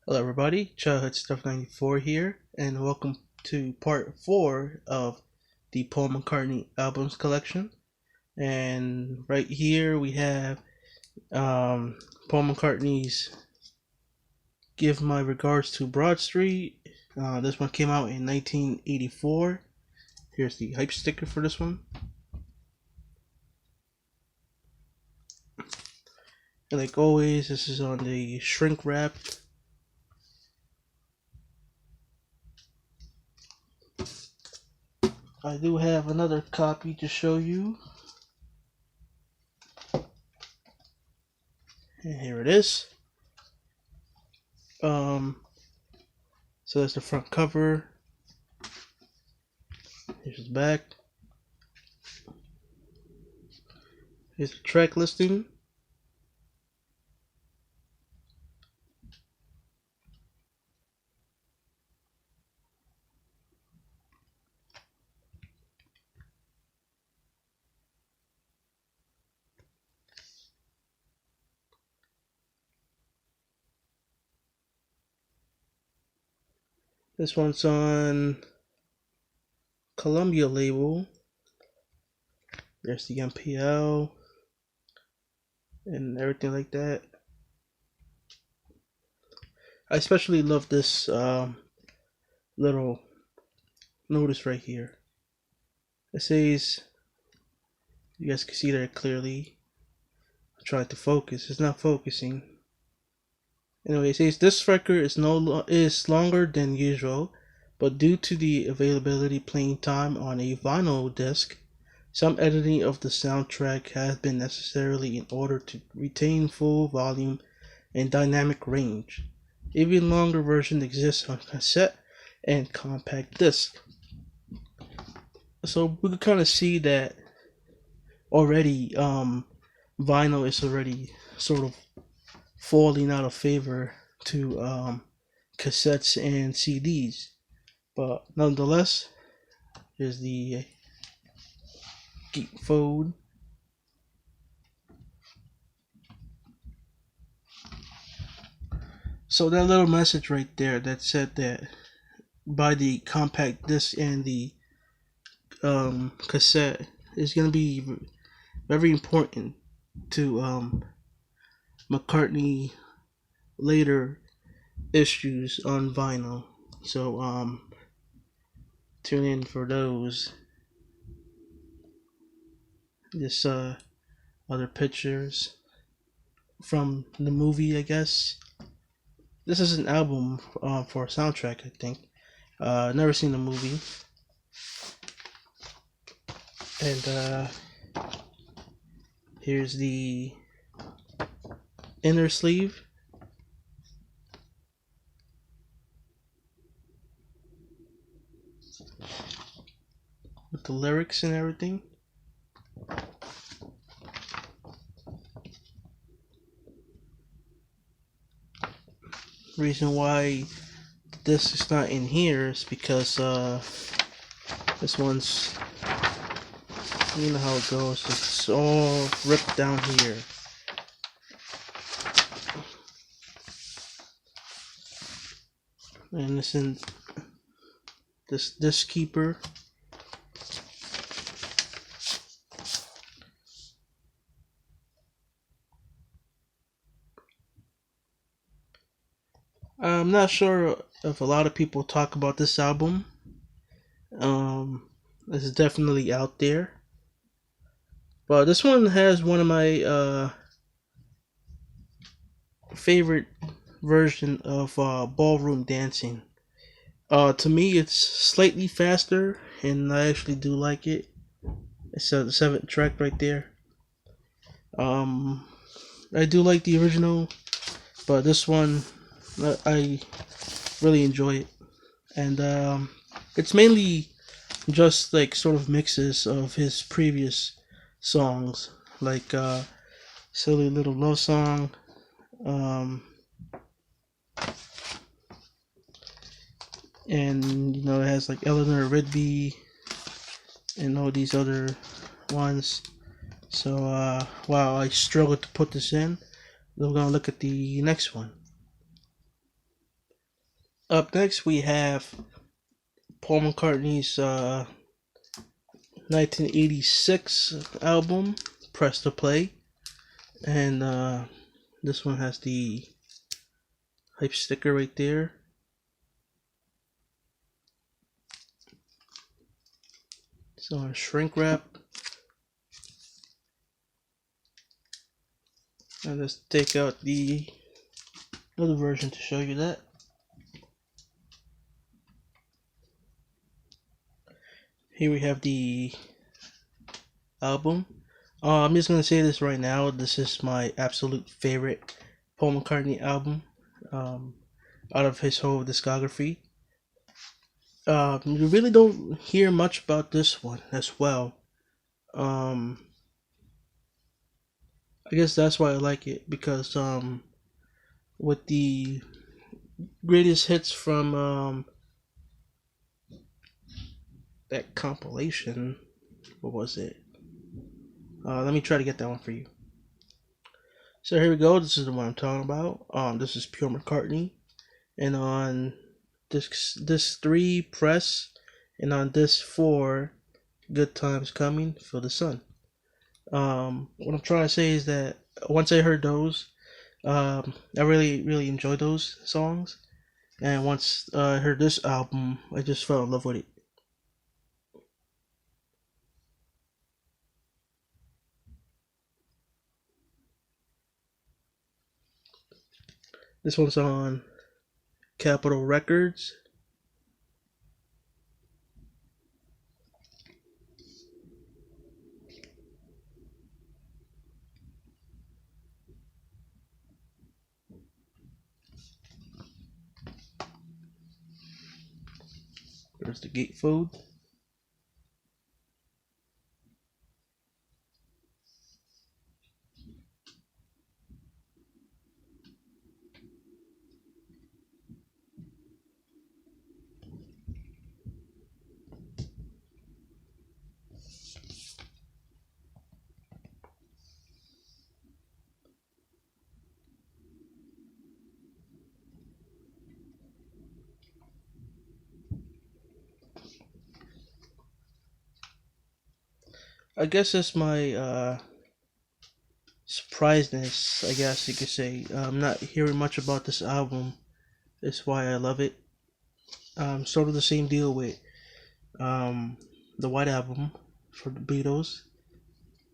Hello everybody, Childhood Stuff 94 here, and welcome to part 4 of the Paul McCartney albums collection. And right here we have Paul McCartney's Give My Regards to Broad Street. This one came out in 1984. Here's the hype sticker for this one. And like always, this is on the shrink wrap. I do have another copy to show you. And here it is. So that's the front cover. Here's the back. Here's the track listing. This one's on Columbia label. There's the MPL and everything like that. I especially love this little notice right here. It says, you guys can see that clearly. I tried to focus, it's not focusing. Anyway, it says this record is longer than usual, but due to the availability playing time on a vinyl disc, some editing of the soundtrack has been necessary in order to retain full volume and dynamic range. Even longer version exists on cassette and compact disc. So we can kind of see that already. Vinyl is already sort of falling out of favor to cassettes and CDs, but nonetheless, here's the gatefold. So that little message right there that said that by the compact disc and the cassette is going to be very important to McCartney later issues on vinyl. So tune in for those. This other pictures from the movie, I guess. This is an album for a soundtrack, I think. Never seen the movie. And here's the inner sleeve. With the lyrics and everything. Reason why this is not in here is because this one's, you know how it goes, it's all ripped down here. And this in this disc keeper. I'm not sure if a lot of people talk about this album. This is definitely out there. But this one has one of my favorite version of ballroom dancing. To me, it's slightly faster, and I actually do like it. It's the 7th track right there. I do like the original, but this one I really enjoy it, and it's mainly just like sort of mixes of his previous songs, like Silly Little Love Song, and you know, it has like Eleanor Rigby and all these other ones. So while I struggled to put this in, we're gonna look at the next one. Up next, we have Paul McCartney's 1986 album, Press to Play. And this one has the hype sticker right there. So on shrink wrap. And let's take out the other version to show you that. Here we have the album. I'm just gonna say this right now. This is my absolute favorite Paul McCartney album out of his whole discography. You really don't hear much about this one as well. Um, I guess that's why I like it because with the greatest hits from that compilation, what was it? Let me try to get that one for you. So here we go. This is the one I'm talking about. This is Pure McCartney, and on disc 3 Press, and on disc 4 Good Times Coming, Feel the Sun. What I'm trying to say is that once I heard those, I really enjoyed those songs, and once I heard this album, I just fell in love with it. This one's on Capitol Records. There's the gatefold. I guess that's my surprisedness, I guess you could say. Not hearing much about this album is why I love it. Sort of the same deal with um, the White Album for the Beatles,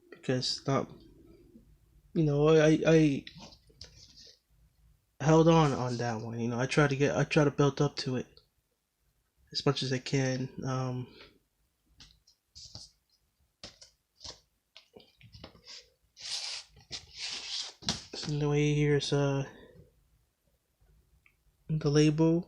because not, I held on that one. I try to build up to it as much as I can. So the way here's the label.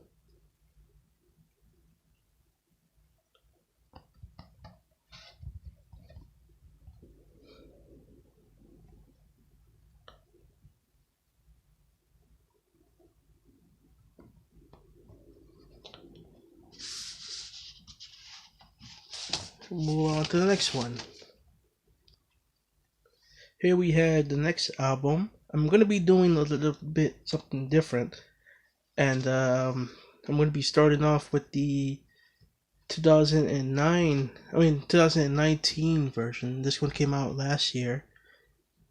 Move on to the next one. Here we had the next album. I'm gonna be doing a little bit something different, and I'm gonna be starting off with the 2019 version. This one came out last year.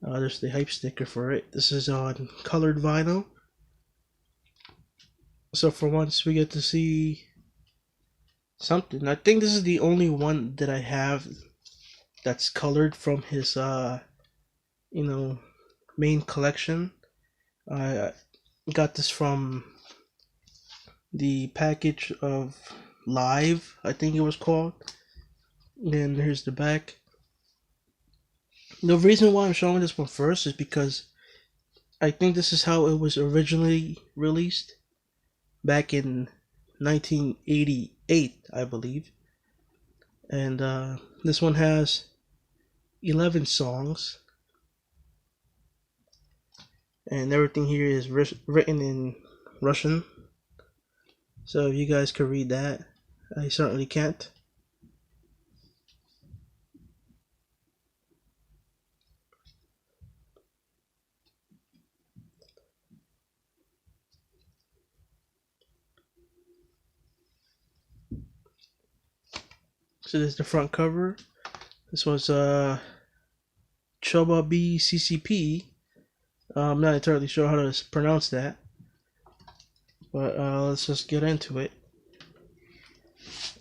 There's the hype sticker for it. This is on colored vinyl. So for once we get to see something. I think this is the only one that I have that's colored from his you know, main collection. I got this from the package of Live, I think it was called. And here's the back. The reason why I'm showing this one first is because I think this is how it was originally released back in 1988, I believe. And this one has 11 songs, and everything here is written in Russian. So if you guys could read that, I certainly can't. So this is the front cover. This was Choba BCCP. I'm not entirely sure how to pronounce that, but let's just get into it.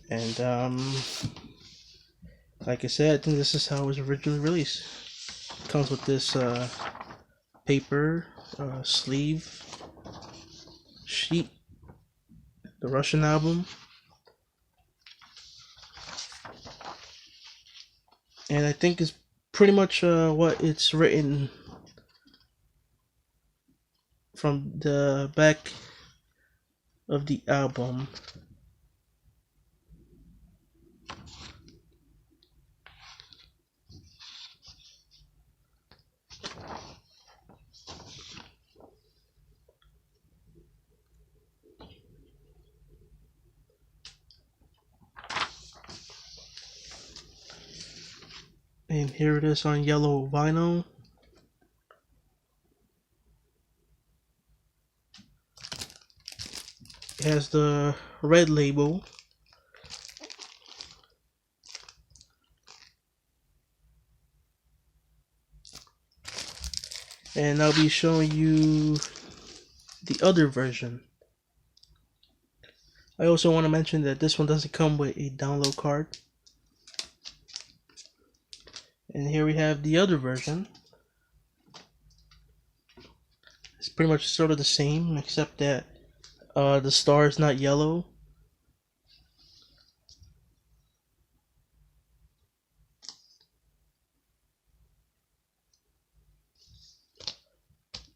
And like I said, I think this is how it was originally released. It comes with this paper sleeve sheet, the Russian album, and I think it's pretty much what it's written from the back of the album. And here it is on yellow vinyl. It has the red label. And I'll be showing you the other version. I also want to mention that this one doesn't come with a download card. And here we have the other version. It's pretty much sort of the same, except that the star is not yellow.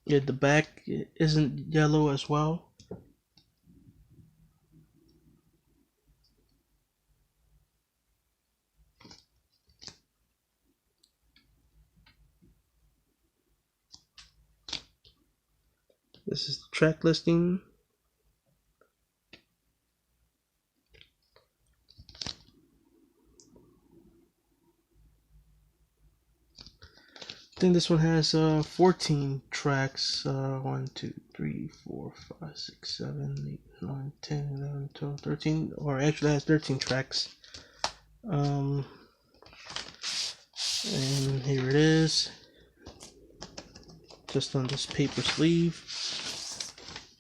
Yeah, the back isn't yellow as well. This is the track listing. I think this one has 14 tracks. 1, 2, 3, 4, 5, 6, 7, 8, 9, 10, 11, 12, 13. Or actually has 13 tracks. And here it is. Just on this paper sleeve.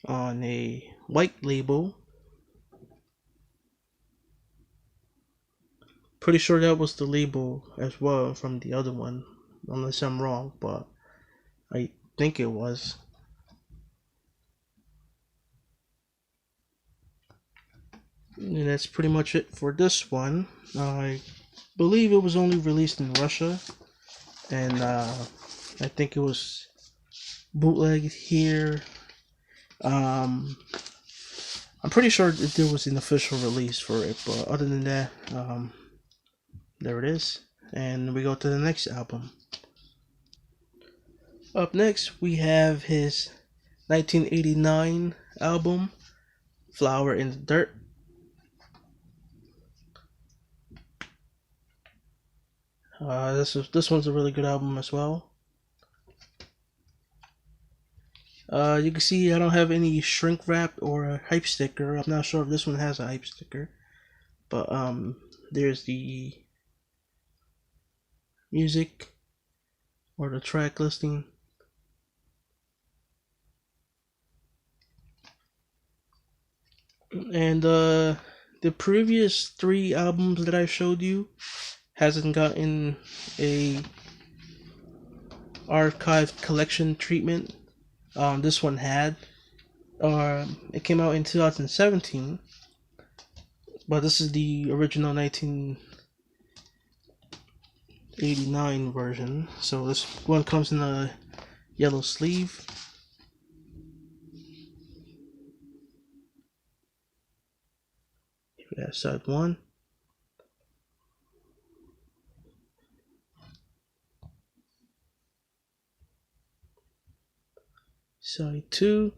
On a white label. Pretty sure that was the label as well from the other one. Unless I'm wrong, but I think it was. And that's pretty much it for this one. I believe it was only released in Russia, and I think it was bootlegged here. I'm pretty sure that there was an official release for it, but other than that, there it is. And we go to the next album. Up next, we have his 1989 album, Flower in the Dirt. This one's a really good album as well. You can see I don't have any shrink wrap or a hype sticker. I'm not sure if this one has a hype sticker, but there's the music or the track listing. And the previous 3 albums that I showed you hasn't gotten a archived collection treatment. This one had. It came out in 2017, but this is the original 1989 version. So this one comes in a yellow sleeve. We have side 1. Side 2.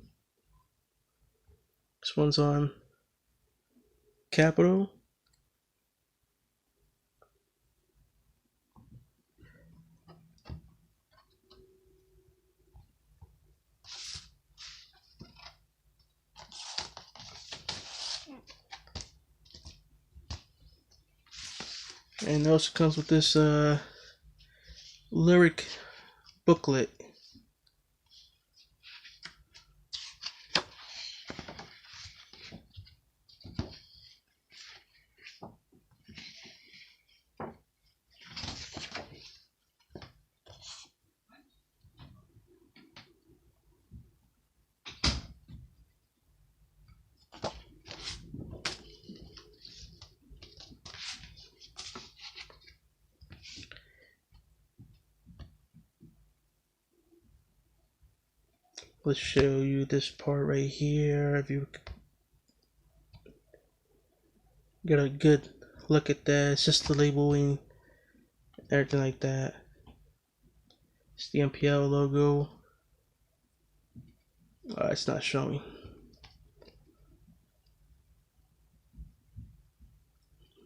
This one's on Capital. And it also comes with this lyric booklet. Let's show you this part right here. If you get a good look at that, it's just the labeling, everything like that. It's the MPL logo. It's not showing.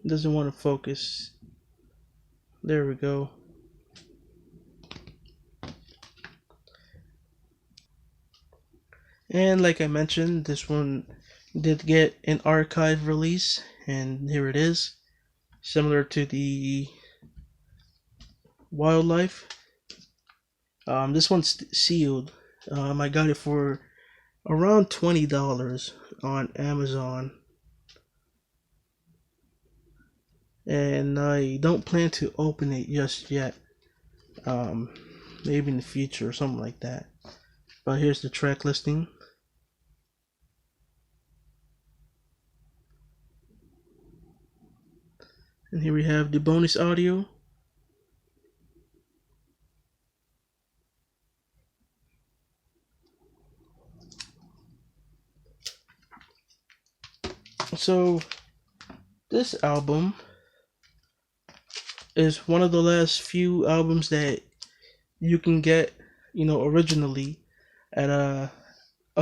It doesn't want to focus. There we go. And like I mentioned, this one did get an archive release, and here it is. Similar to the Wildlife. This one's sealed. I got it for around $20 on Amazon. And I don't plan to open it just yet. Maybe in the future or something like that. But here's the track listing. And here we have the bonus audio. So this album is one of the last few albums that you can get, originally at a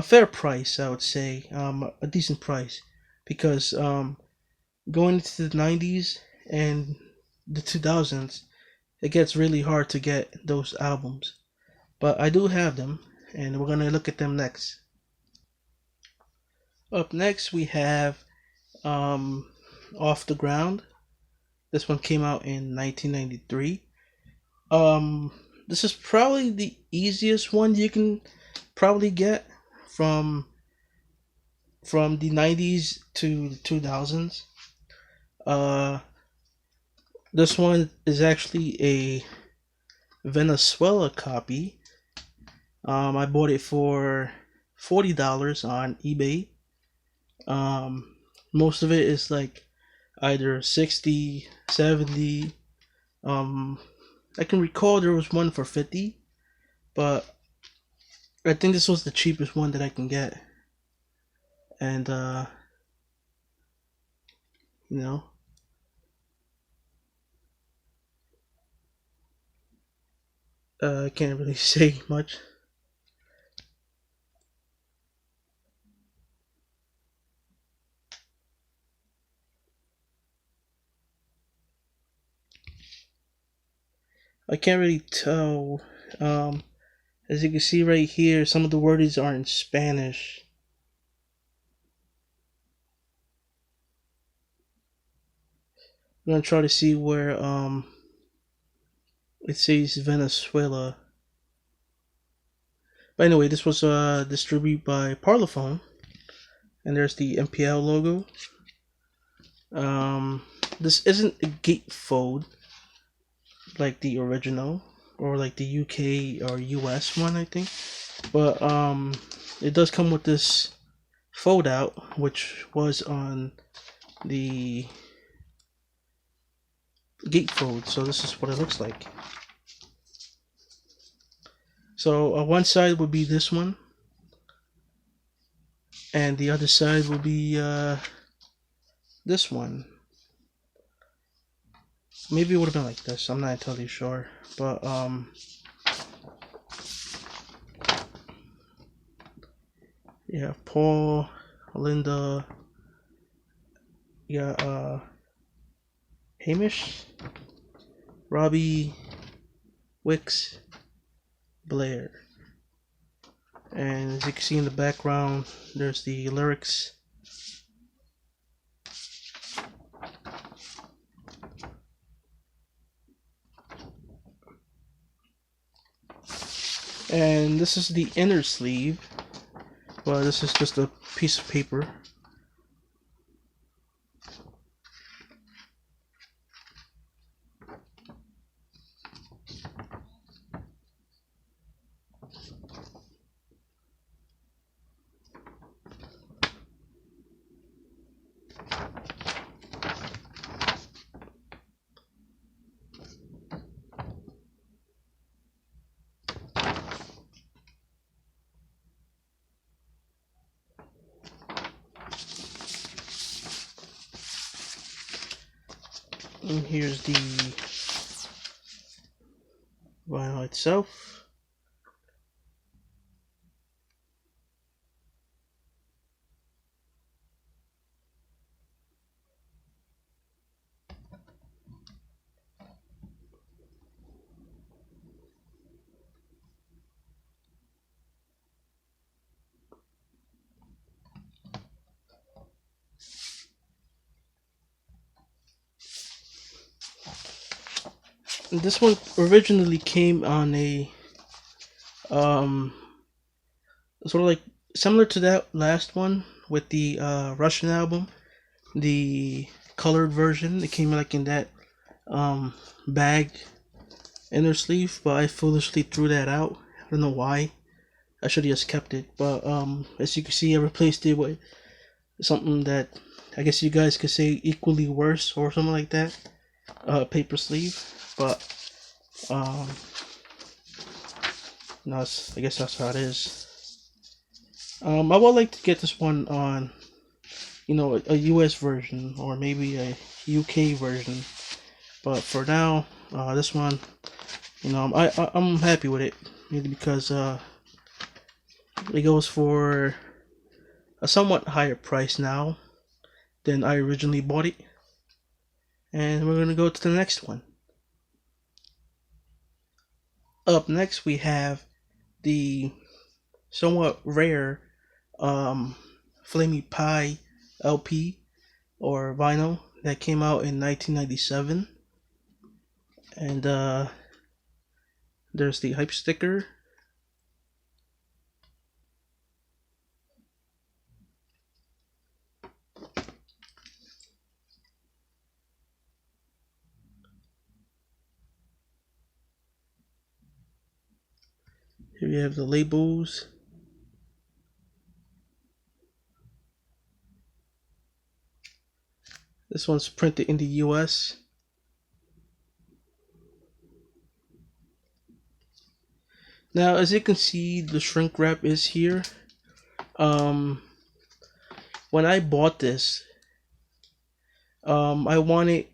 fair price, I would say, a decent price, because going into the 90s and the 2000s, it gets really hard to get those albums. But I do have them, and we're gonna look at them next. Up next, we have Off the Ground. This one came out in 1993. This is probably the easiest one you can probably get from the 90s to the 2000s. This one is actually a Venezuela copy. I bought it for $40 on eBay. Most of it is like either 60, 70. I can recall there was one for 50, but I think this was the cheapest one that I can get. And you know, I can't really say much. I can't really tell. As you can see right here, some of the wordings are in Spanish. I'm gonna try to see where it says Venezuela. But anyway, this was distributed by Parlophone, and there's the MPL logo. This isn't a gatefold like the original, or like the UK or US one, I think. But it does come with this fold out, which was on the gatefold. So this is what it looks like. So one side would be this one, and the other side would be this one. Maybe it would have been like this. I'm not entirely sure, but yeah, Paul, Linda, yeah, Hamish, Robbie, Wicks, Blair. And as you can see in the background, there's the lyrics. And this is the inner sleeve. Well, this is just a piece of paper. And here's the vinyl itself. And this one originally came on a um sort of like similar to that last one with the Russian album, the colored version. It came like in that um bag inner sleeve, but I foolishly threw that out. I don't know why. I should have just kept it. But as you can see, I replaced it with something that I guess you guys could say equally worse or something like that. Paper sleeve. But um no, I guess that's how it is. I would like to get this one on, a US version or maybe a UK version. But for now, this one, I'm happy with it, mainly because it goes for a somewhat higher price now than I originally bought it. And we're gonna go to the next one. Up next, we have the somewhat rare Flamey Pie LP or vinyl that came out in 1997. And there's the hype sticker. Here we have the labels. This one's printed in the US. Now, as you can see, the shrink wrap is here. Um, when I bought this, I wanted,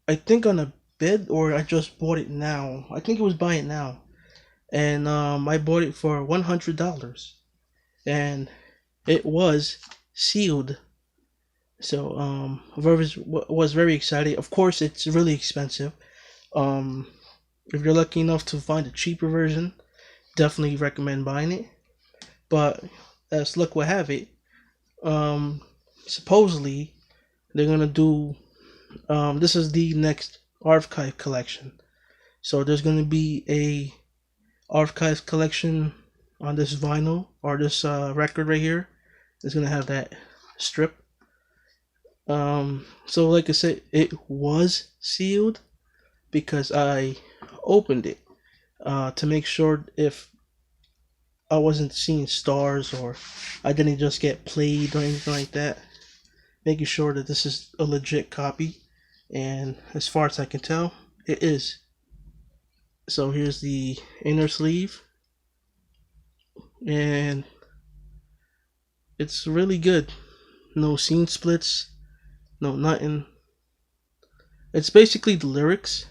I think on a bid, or I just bought it now. I think it was buy it now, and I bought it for $100, and it was sealed. So was very excited. Of course, it's really expensive. Um, if you're lucky enough to find a cheaper version, definitely recommend buying it. But as luck would have it, um, supposedly they're gonna do. This is the next archive collection, so there's gonna be a archive collection on this vinyl or this record right here. It's gonna have that strip. So like I said, it was sealed because I opened it to make sure if I wasn't seeing stars or I didn't just get played or anything like that. Making sure that this is a legit copy, and as far as I can tell, it is. So here's the inner sleeve, and it's really good. No scene splits, no nothing. It's basically the lyrics.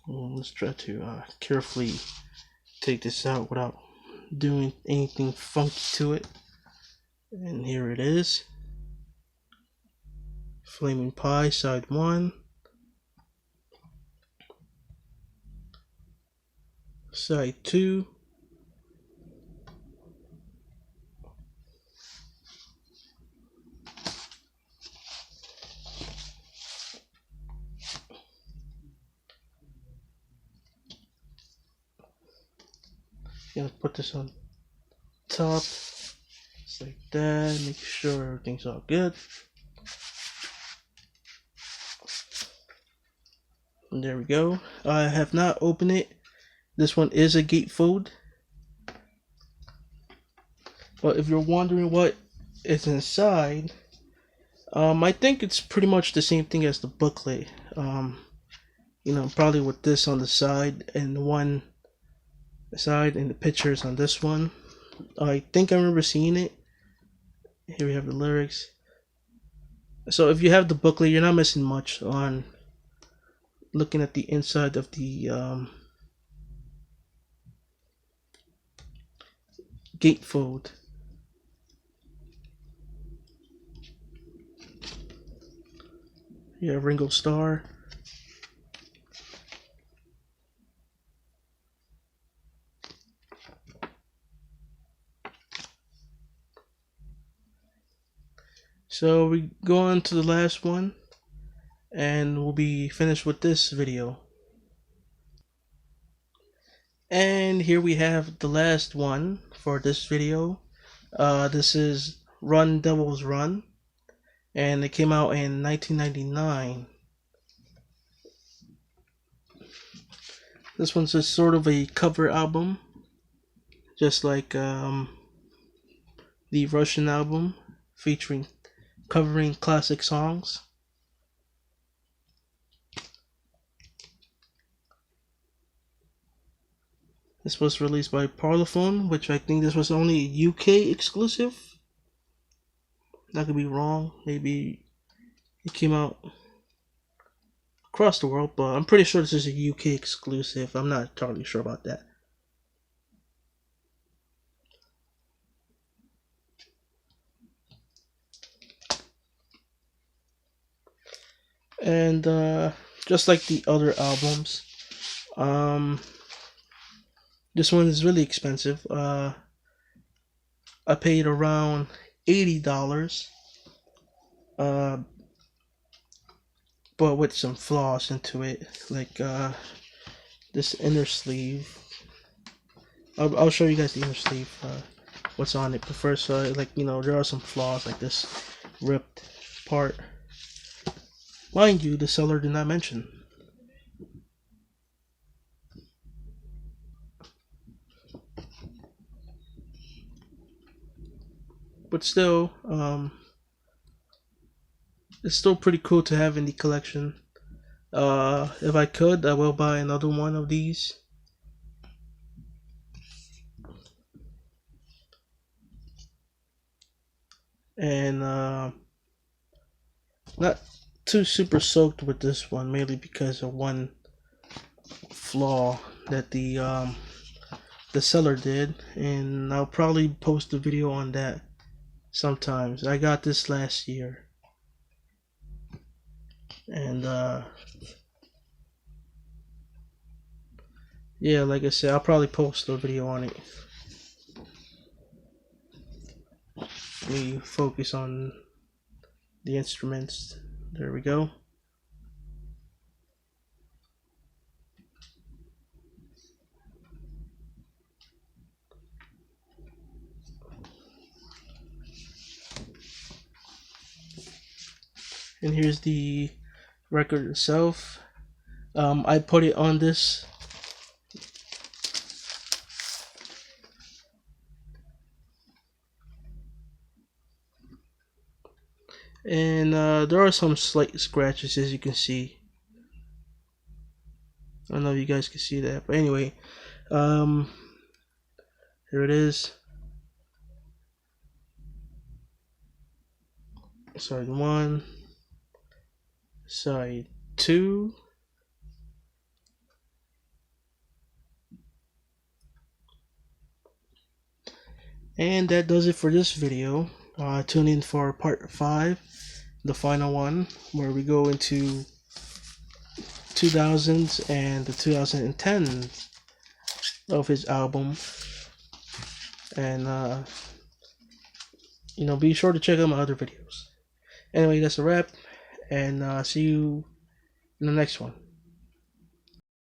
Let's try to carefully take this out without doing anything funky to it. And here it is. Flaming Pie, side 1. Side 2. gonna put this on top, just like that, make sure everything's all good. And there we go. I have not opened it. This one is a gatefold. But if you're wondering what is inside, I think it's pretty much the same thing as the booklet. You know, probably with this on the side and one side and the pictures on this one. I think I remember seeing it. Here we have the lyrics. So if you have the booklet, you're not missing much on looking at the inside of the gatefold. You have Ringo Starr. So we go on to the last one, and we'll be finished with this video. And here we have the last one for this video. This is Run Devils Run, and it came out in 1999. This one's just sort of a cover album, just like the Russian album, covering classic songs. This was released by Parlophone, which I think this was only a UK exclusive. I could be wrong. Maybe it came out across the world, but I'm pretty sure this is a UK exclusive. I'm not entirely sure about that. And just like the other albums, this one is really expensive. I paid around $80, but with some flaws into it, like this inner sleeve. I'll show you guys the inner sleeve, what's on it. But first, like, you know, there are some flaws, like this ripped part. Mind you, the seller did not mention. But still, it's still pretty cool to have in the collection. If I could, I will buy another one of these. And not too super soaked with this one, mainly because of one flaw that the seller did, and I'll probably post a video on that sometimes. I got this last year, and yeah, like I said, I'll probably post a video on it. Let me focus on the instruments. There we go. And here's the record itself. I put it on this and there are some slight scratches, as you can see. I don't know if you guys can see that, but anyway, here it is. Side 1, side 2, and that does it for this video. Tune in for part 5, the final one, where we go into 2000s and the 2010s of his album. And you know, be sure to check out my other videos. Anyway, that's a wrap, and see you in the next one.